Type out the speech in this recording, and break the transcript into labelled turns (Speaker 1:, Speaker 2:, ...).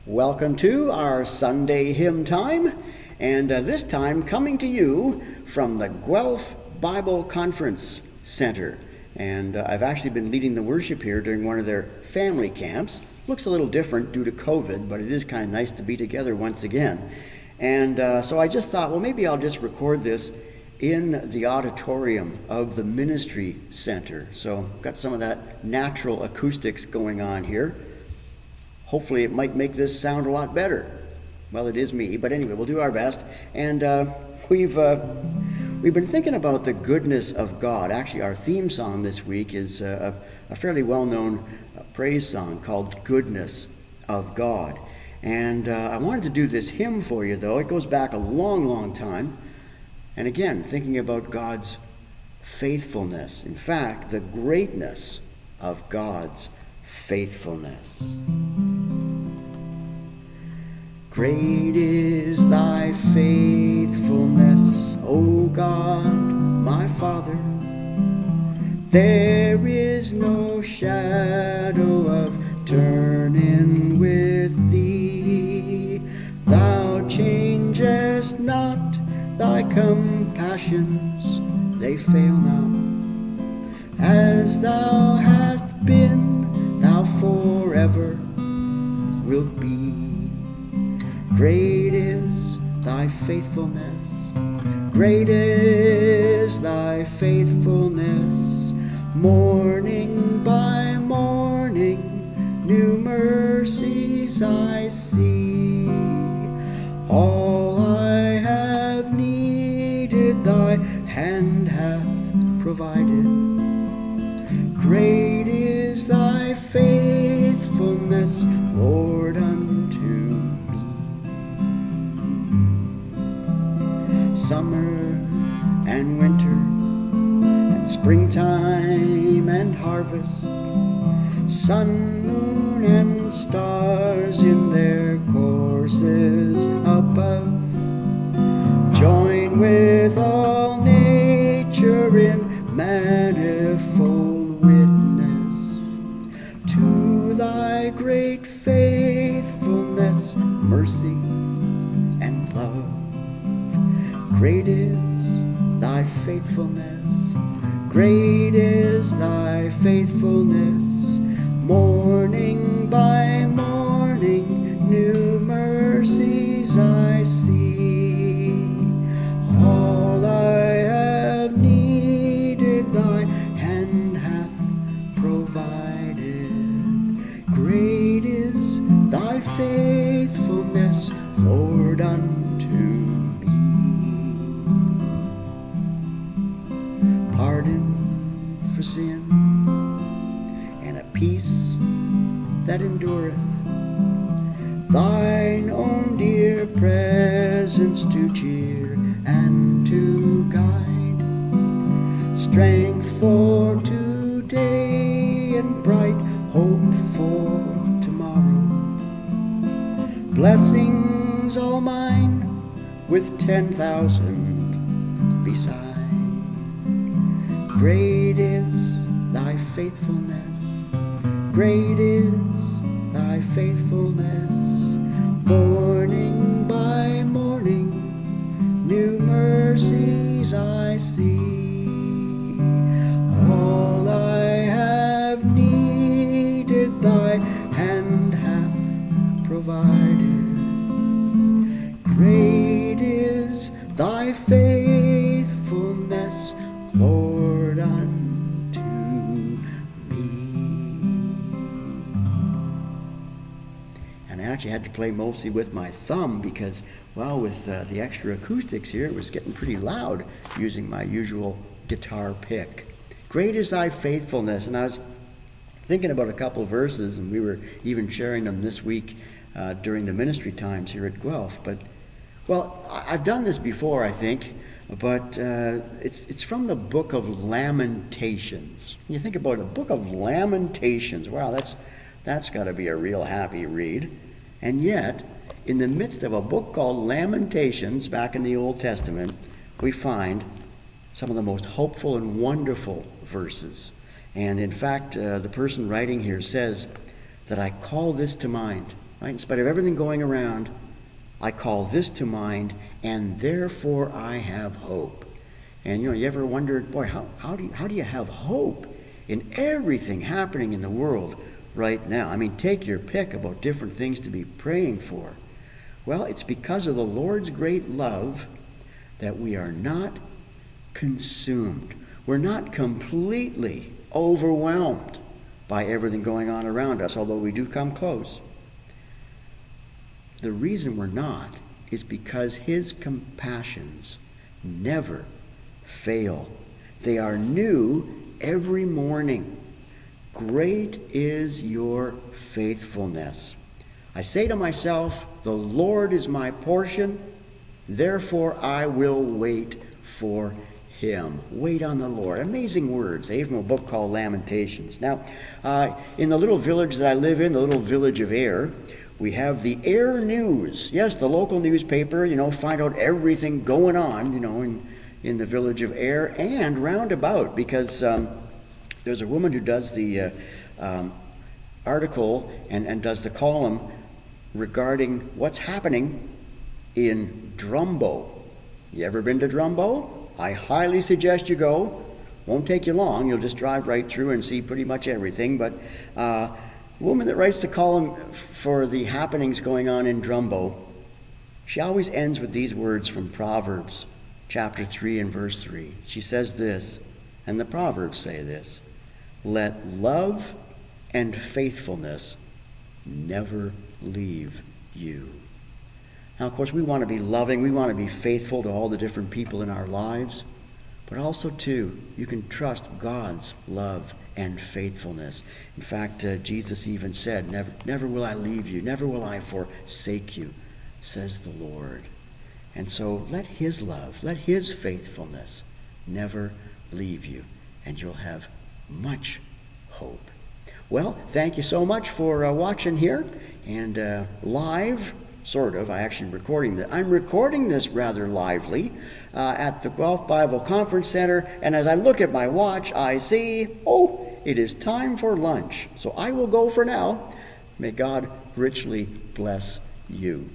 Speaker 1: Welcome to our Sunday hymn time, and this time coming to you from the Guelph Bible Conference Centre. And I've actually been leading the worship here during one of their family camps. Looks a little different due to COVID, but it is kind of nice to be together once again. And so I just thought, well, maybe I'll just record this in the auditorium of the ministry center. So got some of that natural acoustics going on here. Hopefully it might make this sound a lot better. Well, it is me, but anyway, we'll do our best. And we've been thinking about the goodness of God. Actually, our theme song this week is a fairly well-known praise song called Goodness of God. And I wanted to do this hymn for you, though. It goes back a long, long time. And again, thinking about God's faithfulness. In fact, the greatness of God's faithfulness. Great is thy faithfulness, O God, my Father. There is no shadow of turning with thee. Thou changest not, thy compassions, they fail not. As thou hast been, thou forever wilt be. Great is thy faithfulness, great is thy faithfulness. Morning by morning, new mercies I see. All I have needed, thy hand hath provided. Great is thy faithfulness, Lord, unto me. Summer and winter, and springtime and harvest, sun, moon, and stars in their courses above, join with all nature in manifold witness to thy great faithfulness, mercy, and love. Great is thy faithfulness, great is thy faithfulness. Morning by morning, new mercies I see. All I have needed, thy hand hath provided. Great is thy faithfulness, Lord, unto me. Pardon for sin, and a peace that endureth, thine own dear presence to cheer and to guide, strength for today and bright hope for tomorrow, blessings all mine with 10,000 beside. Great is thy faithfulness, great is thy faithfulness. Morning by morning, new mercies I see. All I have needed, thy hand hath provided. Great is thy faithfulness, Lord, unto me. And I actually had to play mostly with my thumb because, well, with the extra acoustics here, it was getting pretty loud using my usual guitar pick. Great is thy faithfulness. And I was thinking about a couple of verses, and we were even sharing them this week during the ministry times here at Guelph. But, well, I've done this before, I think. But it's from the book of Lamentations. You think about the book of Lamentations. Wow, that's got to be a real happy read. And yet, in the midst of a book called Lamentations, back in the Old Testament, we find some of the most hopeful and wonderful verses. And in fact, the person writing here says that I call this to mind right? In spite of everything going around, I call this to mind, and therefore I have hope. And you ever wondered, boy, how do you have hope in everything happening in the world right now? I mean, take your pick about different things to be praying for. Well, it's because of the Lord's great love that we are not consumed. We're not completely overwhelmed by everything going on around us, although we do come close. The reason we're not is because his compassions never fail. They are new every morning. Great is your faithfulness. I say to myself, the Lord is my portion, therefore I will wait for him. Wait on the Lord. Amazing words, from a book called Lamentations. Now, in the little village that I live in, the little village of Ayr, we have the Ayr News. Yes, the local newspaper, find out everything going on, in the village of Ayr and roundabout, because there's a woman who does the article and does the column regarding what's happening in Drumbo. You ever been to Drumbo? I highly suggest you go. Won't take you long. You'll just drive right through and see pretty much everything. But the woman that writes the column for the happenings going on in Drumbo, she always ends with these words from Proverbs chapter 3 and verse 3. She says this, and the Proverbs say this: let love and faithfulness never leave you. Now, of course, we want to be loving. We want to be faithful to all the different people in our lives. But also, too, you can trust God's love and faithfulness. In fact, Jesus even said, never will I leave you, never will I forsake you, says the Lord. And so let his love, let his faithfulness never leave you, and you'll have much hope. Well, thank you so much for watching here, and live, sort of. I'm recording this rather lively at the Guelph Bible Conference Centre, and as I look at my watch, I see, it is time for lunch. So I will go for now. May God richly bless you.